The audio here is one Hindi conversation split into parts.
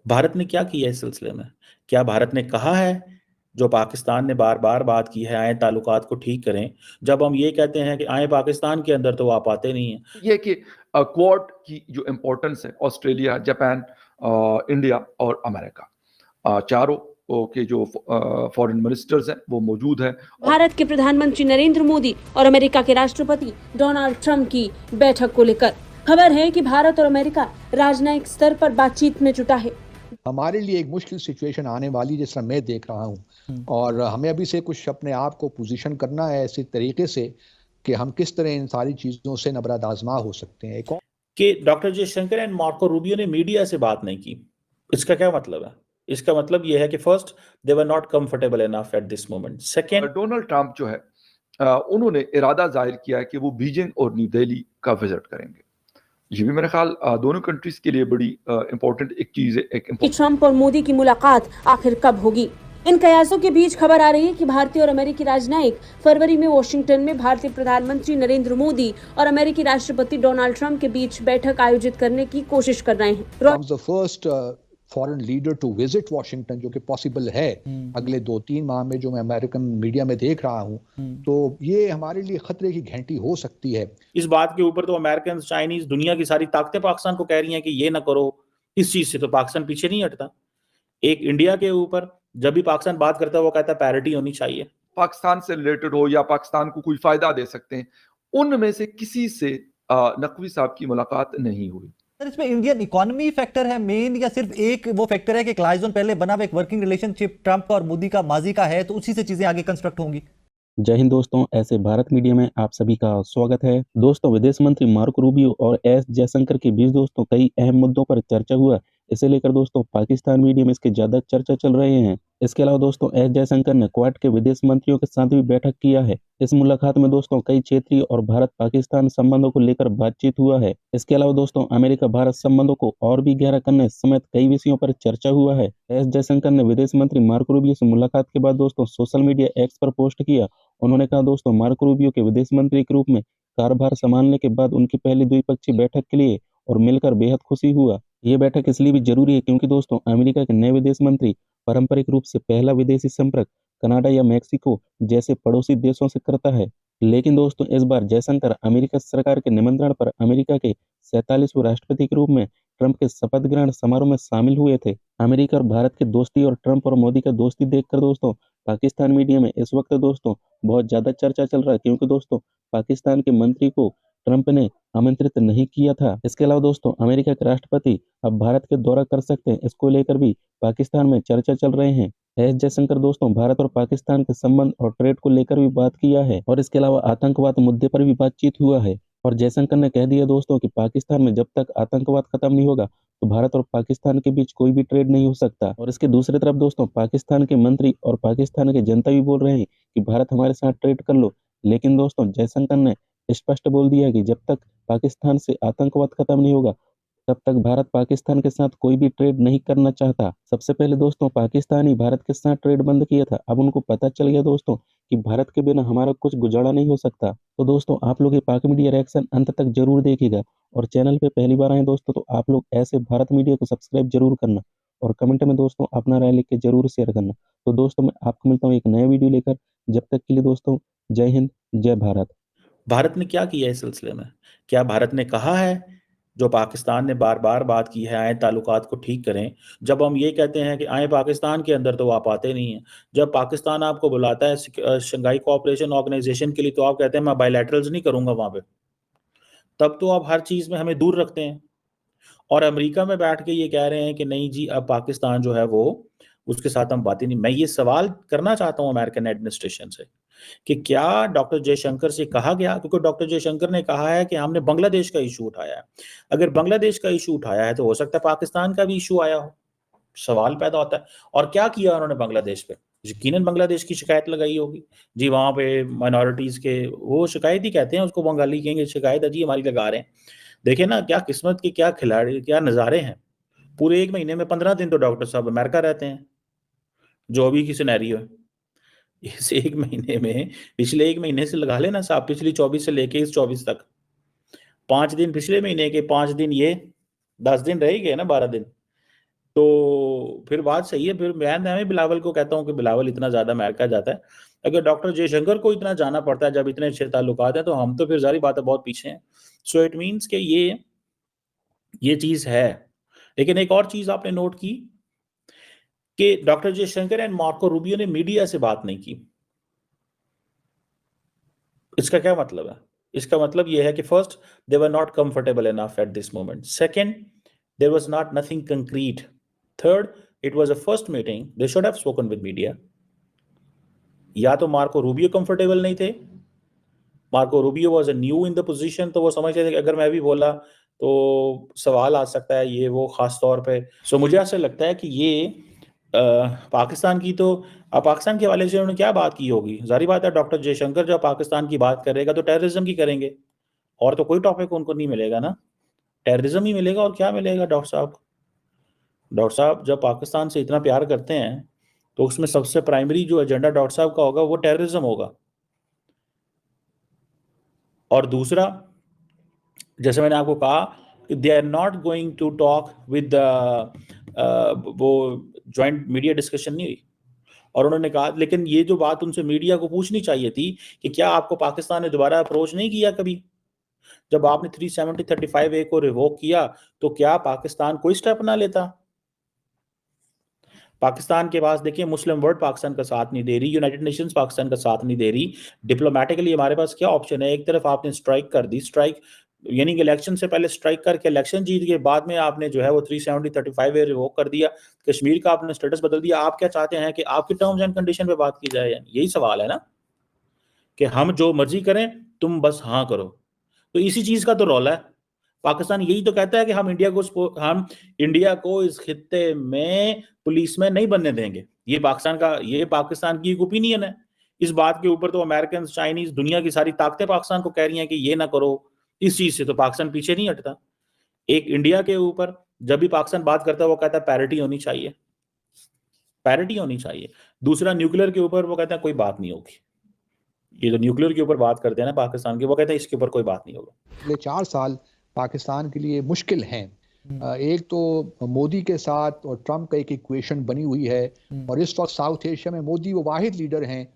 भारत ने क्या किया इस सिलसिले में? क्या भारत ने कहा है, जो पाकिस्तान ने बार-बार बात की है, आएँ ताल्लुकात को ठीक करें, जब हम ये कहते हैं कि आएँ पाकिस्तान के अंदर तो वो आप आते नहीं हैं। ये कि क्वाड की जो इम्पोर्टेंस है, ऑस्ट्रेलिया, जापान, इंडिया और अमेरिका, चारों के जो फॉरेन मिनिस्टर्स हैं वो मौजूद हैं। भारत के प्रधानमंत्री नरेंद्र मोदी और अमेरिका के राष्ट्रपति डोनाल्ड ट्रंप की बैठक को लेकर खबर है कि भारत और अमेरिका राजनयिक स्तर पर बातचीत में जुटा है। हमारे लिए एक मुश्किल सिचुएशन आने वाली, जिस तरह मैं देख रहा हूँ, और हमें अभी से कुछ अपने आप को पोजीशन करना है ऐसे तरीके से कि हम किस तरह इन सारी चीजों से नबरद आजमा हो सकते हैं। कि doctor Jaishankar and Marco Rubio ने मीडिया से बात नहीं की, इसका क्या मतलब है? इसका मतलब यह है कि first, they were not comfortable enough at this moment. Second, Donald Trump जो है उन्होंने इरादा जाहिर किया है कि वो बीजिंग और न्यू दिल्ली का विजिट करेंगे। ये भी मेरे ख्याल दोनों कंट्रीज के लिए बड़ी इंपॉर्टेंट एक चीज है। कि ट्रंप और मोदी की मुलाकात आखिर कब होगी? इन कयासों के बीच खबर आ रही है कि भारतीय और अमेरिकी राजनयिक फरवरी में वॉशिंगटन में भारतीय प्रधानमंत्री नरेंद्र मोदी और अमेरिकी राष्ट्रपति डोनाल्ड ट्रंप के बीच बैठक आयोजित करने की कोशिश कर रहे हैं। Foreign leader to visit Washington, जो कि पॉसिबल है अगले 2-3 माह में, जो मैं अमेरिकन मीडिया में देख रहा हूं, तो ये हमारे लिए खतरे की घंटी हो सकती है। इस बात के ऊपर तो अमेरिकन, चाइनीज, दुनिया की सारी ताकतें पाकिस्तान को कह रही हैं कि ये ना करो। इस चीज से तो पाकिस्तान पीछे नहीं हटता। एक इंडिया के ऊपर जब भी पाकिस्तान बात करता है वो कहता है पैरिटी होनी चाहिए। पाकिस्तान से रिलेटेड हो या पाकिस्तान को कोई फायदा दे सकते हैं, उनमें से किसी से नकवी साहब की मुलाकात नहीं हुई। सर, इसमें इंडियन इकोनॉमी फैक्टर है मेन, या सिर्फ एक वो फैक्टर है कि क्लाइजोन पहले बना हुआ एक वर्किंग रिलेशनशिप ट्रंप और मोदी का माजी का है, तो उसी से चीजें आगे कंस्ट्रक्ट होंगी? जय हिंद दोस्तों, ऐसे भारत मीडिया में आप सभी का स्वागत है। दोस्तों, विदेश मंत्री मार्को रूबियो और एस जयशंकर के बीच दोस्तों कई अहम मुद्दों पर चर्चा हुआ। इसे लेकर दोस्तों पाकिस्तान मीडिया में इसके ज्यादा चर्चा चल रहे हैं। इसके अलावा दोस्तों एस जयशंकर ने क्वाड के विदेश मंत्रियों के साथ भी बैठक किया है। इस मुलाकात में दोस्तों कई क्षेत्रीय और भारत पाकिस्तान संबंधों को लेकर बातचीत हुआ है। इसके अलावा दोस्तों अमेरिका भारत संबंधों को और भी गहरा करने समेत कई विषयों पर चर्चा हुआ है। एस जयशंकर ने विदेश मंत्री मार्को रूबियो से मुलाकात के बाद दोस्तों सोशल मीडिया एक्स पर पोस्ट किया। उन्होंने कहा, दोस्तों मार्को रूबियो के विदेश मंत्री के रूप में कार्यभार संभालने के बाद उनकी पहली द्विपक्षीय बैठक के लिए और मिलकर बेहद खुशी हुआ। ये बैठक इसलिए भी जरूरी है क्योंकि दोस्तों अमेरिका के नए विदेश मंत्री पारंपरिक रूप से पहला विदेशी संपर्क कनाडा या मैक्सिको जैसे पड़ोसी देशों से करता है। लेकिन दोस्तों इस बार जयशंकर अमेरिका सरकार के निमंत्रण पर अमेरिका के 47वें राष्ट्रपति के रूप में ट्रंप के शपथ ग्रहण समारोह में शामिल हुए थे। अमेरिका और भारत की दोस्ती और ट्रंप और मोदी का दोस्ती देखकर दोस्तों पाकिस्तान मीडिया में इस वक्त दोस्तों बहुत ज्यादा चर्चा चल रहा है, क्योंकि दोस्तों पाकिस्तान के मंत्री को ट्रंप ने आमंत्रित नहीं किया था। इसके अलावा दोस्तों अमेरिका के राष्ट्रपति अब भारत के दौरा कर सकते हैं, इसको लेकर भी पाकिस्तान में चर्चा चल रहे हैं। एस जयशंकर दोस्तों भारत और पाकिस्तान के संबंध और ट्रेड को लेकर भी बात किया है, और इसके अलावा आतंकवाद मुद्दे पर भी बातचीत हुआ है। और जयशंकर ने कह दिया दोस्तों कि पाकिस्तान में जब तक आतंकवाद खत्म नहीं होगा तो भारत और पाकिस्तान के बीच कोई भी ट्रेड नहीं हो सकता। और इसके दूसरी तरफ दोस्तों पाकिस्तान के मंत्री और पाकिस्तान के जनता भी बोल रहे हैं कि भारत हमारे साथ ट्रेड कर लो। लेकिन दोस्तों जयशंकर ने स्पष्ट बोल दिया कि जब तक पाकिस्तान से आतंकवाद खत्म नहीं होगा तब तक भारत पाकिस्तान के साथ कोई भी ट्रेड नहीं करना चाहता। सबसे पहले दोस्तों पाकिस्तान ही भारत के साथ ट्रेड बंद किया था। अब उनको पता चल गया दोस्तों कि भारत के बिना हमारा कुछ गुजारा नहीं हो सकता। तो दोस्तों आप लोग ये पाक मीडिया रिएक्शन अंत तक जरूर देखिएगा, और चैनल पे पहली बार आए दोस्तों तो आप लोग ऐसे भारत मीडिया को सब्सक्राइब जरूर करना, और कमेंट में दोस्तों अपना राय लिख के जरूर शेयर करना। तो दोस्तों मैं आपको मिलता हूँ एक नया वीडियो लेकर, जब तक के लिए दोस्तों जय हिंद जय भारत। भारत ने क्या किया इस सिलसिले में? क्या भारत ने कहा है, जो पाकिस्तान ने बार बार बात की है, आए ताल्लुकात को ठीक करें, जब हम ये कहते हैं कि आए पाकिस्तान के अंदर तो आप आते नहीं हैं। जब पाकिस्तान आपको बुलाता है शंघाई कोऑपरेशन ऑर्गेनाइजेशन के लिए तो आप कहते हैं मैं बायलैटरल्स नहीं करूंगा वहां पे। तब तो आप हर चीज में हमें दूर रखते हैं, और अमेरिका में बैठ के ये कह रहे हैं कि नहीं जी अब पाकिस्तान जो है वो उसके साथ हम बातें नहीं। मैं ये सवाल करना चाहता हूं अमेरिकन एडमिनिस्ट्रेशन से कि क्या डॉक्टर जयशंकर से कहा गया, क्योंकि डॉक्टर जयशंकर ने कहा है कि हमने बांग्लादेश का इशू उठाया है। अगर बांग्लादेश का इशू उठाया है तो हो सकता है पाकिस्तान का भी इशू आया हो। सवाल पैदा होता है। और क्या किया उन्होंने बांग्लादेश पे? यकीनन बांग्लादेश की शिकायत लगाई होगी जी, वहां पे माइनॉरिटीज के, वो शिकायत ही कहते हैं उसको, बंगाली कहेंगे शिकायत है जी हमारी लगा रहे हैं। देखिए ना क्या किस्मत के क्या खिलाड़ी, क्या नज़ारे हैं। पूरे 1 महीने में 15 दिन तो डॉक्टर साहब अमेरिका रहते हैं, जो अभी की सिनेरियो है। इस 1 महीने में, पिछले 1 महीने से लगा लेना साहब, पिछली 24 से लेके इस 24 तक 5 दिन पिछले महीने के, 5 दिन ये, 10 दिन रह ही गए ना, 12 दिन। तो फिर बात सही है। फिर मैं बिलावल को कहता हूँ कि बिलावल इतना ज्यादा अमेरिका जाता है, अगर डॉक्टर जयशंकर को इतना जाना पड़ता है जब इतने अच्छे ताल्लुकात हैं, तो हम तो फिर सारी बातें बहुत पीछे हैं। सो इट मीन्स कि ये चीज है। लेकिन एक और चीज आपने नोट की कि doctor Jaishankar and Marco Rubio ने मीडिया से बात नहीं की। इसका क्या मतलब है? इसका मतलब यह है कि first, they were not comfortable enough at this moment. Second, there was not nothing concrete. Third, it was a first meeting, they should have spoken with media. या तो मार्को रूबियो कंफर्टेबल नहीं थे, Marco Rubio was a new in the position, तो वो समझ रहे थे कि अगर मैं भी बोला तो सवाल आ सकता है, ये वो खास तौर पे। सो मुझे ऐसा लगता है कि ये पाकिस्तान की तो पाकिस्तान के हवाले से उन्होंने क्या बात की होगी। जारी बात है, डॉक्टर जयशंकर जब पाकिस्तान की बात करेगा तो टेररिज्म की करेंगे, और तो कोई टॉपिक उनको नहीं मिलेगा ना, टेररिज्म ही मिलेगा। और क्या मिलेगा डॉक्टर साहब? डॉक्टर साहब जब पाकिस्तान से इतना प्यार करते हैं तो उसमें सबसे प्राइमरी जो एजेंडा डॉक्टर साहब का होगा वो टेररिज्म होगा। और दूसरा, जैसे मैंने आपको कहा, they are not going to talk with वो ज्वाइंट मीडिया डिस्कशन नहीं हुई। और उन्होंने कहा, लेकिन ये जो बात उनसे मीडिया को पूछनी चाहिए थी कि क्या आपको पाकिस्तान ने दोबारा अप्रोच नहीं किया कभी? जब आपने 370-35A को रिवोक किया तो क्या पाकिस्तान कोई स्टेप ना लेता? पाकिस्तान के पास देखिए, मुस्लिम वर्ल्ड पाकिस्तान का साथ नहीं दे रही, यूनाइटेड नेशंस पाकिस्तान का साथ नहीं दे रही। डिप्लोमेटिकली हमारे पास क्या ऑप्शन है? एक तरफ आपने स्ट्राइक कर दी, स्ट्राइक यानी कि इलेक्शन से पहले स्ट्राइक करके इलेक्शन जीत के बाद में आपने जो है वो 370-35A रिवोक कर दिया, कश्मीर का आपने स्टेटस बदल दिया। आप क्या चाहते हैं कि आपकी टर्म्स एंड कंडीशन पे बात की जाए? यही सवाल है ना, कि हम जो मर्जी करें, तुम बस हाँ करो। तो इसी चीज का तो रौला है। पाकिस्तान यही तो कहता है कि हम इंडिया को इस खित्ते में पुलिसमैन नहीं बनने देंगे। ये पाकिस्तान की एक ओपिनियन है। इस बात के ऊपर तो अमेरिकन, चाइनीज, दुनिया की सारी ताकतें पाकिस्तान को कह रही हैं कि ये ना करो। इस चीज से तो पाकिस्तान पीछे नहीं हटता। एक इंडिया के ऊपर जब भी पाकिस्तान बात करता है वो कहता है पैरिटी होनी चाहिए, पैरिटी होनी चाहिए। दूसरा, न्यूक्लियर के ऊपर वो कहता है कोई बात नहीं होगी। ये जो न्यूक्लियर के ऊपर बात करते हैं ना पाकिस्तान के, वो कहते हैं इसके ऊपर कोई बात नहीं होगा। अगले 4 साल पाकिस्तान के लिए मुश्किल हैं। एक तो मोदी के साथ और ट्रम्प का एक इक्वेशन बनी हुई है, और इस वक्त साउथ एशिया में मोदी वो वाहिद लीडर हैं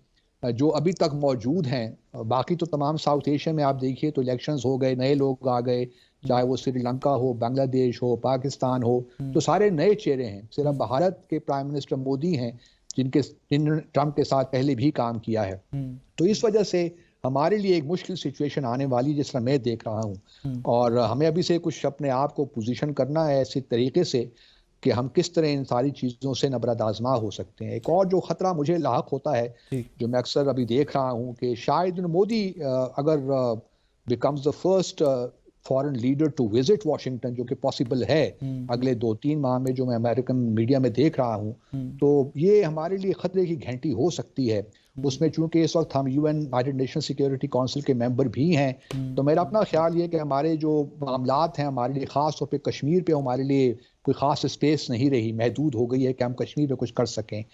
जो अभी तक मौजूद हैं। बाकी तो तमाम साउथ एशिया में आप देखिए तो इलेक्शंस हो गए, नए लोग आ गए, चाहे वो श्रीलंका हो, बांग्लादेश हो, पाकिस्तान हो, तो सारे नए चेहरे हैं। सिर्फ भारत के प्राइम मिनिस्टर मोदी हैं जिन्होंने ट्रम्प के साथ पहले भी काम किया है। तो इस वजह से हमारे लिए एक मुश्किल सिचुएशन आने वाली, जिस तरह मैं देख रहा हूँ, और हमें अभी से कुछ अपने आप को पोजीशन करना है ऐसे तरीके से कि हम किस तरह इन सारी चीज़ों से नबरद आजमा हो सकते हैं। एक और जो खतरा मुझे लाक होता है, जो मैं अक्सर अभी देख रहा हूँ, कि शायद मोदी अगर becomes the first foreign leader to visit Washington, जो कि पॉसिबल है अगले 2-3 माह में, जो मैं अमेरिकन मीडिया में देख रहा हूँ, तो ये हमारे लिए खतरे की घंटी हो सकती है। उसमें चूंकि इस वक्त हम यूनाइटेड नेशन सिक्योरिटी काउंसिल के मेंबर भी हैं, तो मेरा अपना ख्याल ये कि हमारे जो मामलात हैं, हमारे लिए ख़ास तौर पे कश्मीर पे हमारे लिए कोई ख़ास स्पेस नहीं रही, महदूद हो गई है कि हम कश्मीर पे कुछ कर सकें।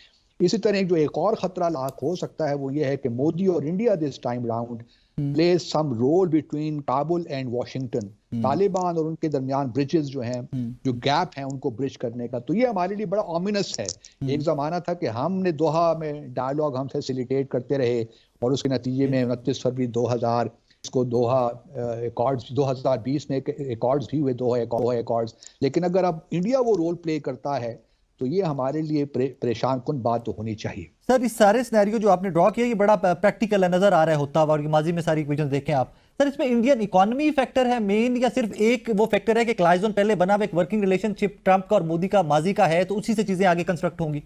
इसी तरह जो एक और ख़तरा लाक हो सकता है वो ये है कि मोदी और India this time round plays some role between Kabul and Washington. Taliban और उनके दरमियान ब्रिजेस जो हैं, जो गैप हैं, उनको ब्रिज करने का, तो ये हमारे लिए बड़ा ऑमिनस है। एक ज़माना था कि हमने दोहा में डायलॉग हम फैसिलिटेट करते रहे, और उसके नतीजे में 29 फरवरी 2000 इसको दोहा एकॉर्ड्स, 2020 में एकॉर्ड्स भी हुए, दोहा एकॉर्ड्स। लेकिन अगर अब इंडिया वो रोल प्ले करता है तो ये हमारे लिए परेशान कुन बात तो होनी चाहिए। सर, इस सारे सिनेरियो जो आपने ड्रॉ किया ये बड़ा प्रैक्टिकल नजर आ रहा है होता हुआ, और माजी में सारी इक्वेशंस देखें आप। सर, इसमें इंडियन इकोनॉमी फैक्टर है मेन, या सिर्फ एक वो फैक्टर है कि क्लाइजन पहले बना हुआ एक वर्किंग रिलेशनशिप ट्रंप का और मोदी का माजी का है, तो उसी से चीजें आगे कंस्ट्रक्ट होंगी?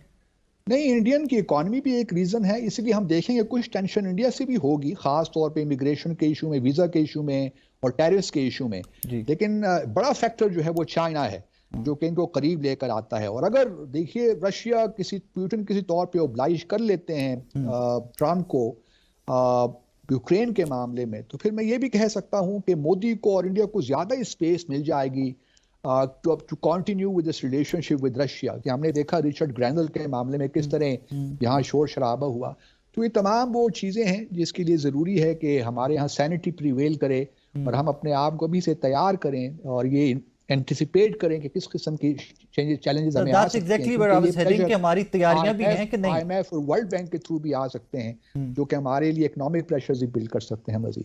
नहीं, इंडियन की इकॉनमी भी एक रीज़न है, इसलिए हम देखेंगे कुछ टेंशन इंडिया से भी होगी, ख़ास तौर पे इमिग्रेशन के इशू में, वीज़ा के इशू में और टैरिफ्स के इशू में। लेकिन बड़ा फैक्टर जो है वो चाइना है, जो कि इनको करीब लेकर आता है। और अगर देखिए रशिया पुतिन किसी तौर पे ओब्लाइज कर लेते हैं ट्रम्प को यूक्रेन के मामले में, तो फिर मैं ये भी कह सकता हूँ कि मोदी को और इंडिया को ज़्यादा स्पेस मिल जाएगी to continue with this relationship with Russia. कि हमने देखा रिचर्ड ग्रैनल के मामले में किस तरह यहाँ शोर शराबा हुआ। तो ये तमाम वो चीज़ें हैं जिसके लिए ज़रूरी है कि हमारे यहाँ सैनिटी प्रिवेल करे और हम अपने आप को भी से तैयार करें, और ये एंटिसिपेट करें कि किस किस्म की चैलेंजेस हमें आ सकते हैं, एग्जैक्टली क्योंकि ये हेडिंग pressure कि हमारी तैयारियां भी हैं कि नहीं। IMF और वर्ल्ड बैंक के थ्रू भी आ सकते हैं, जो कि हमारे लिए इकोनॉमिक प्रेशर्स भी बिल्ड कर सकते हैं मजीद।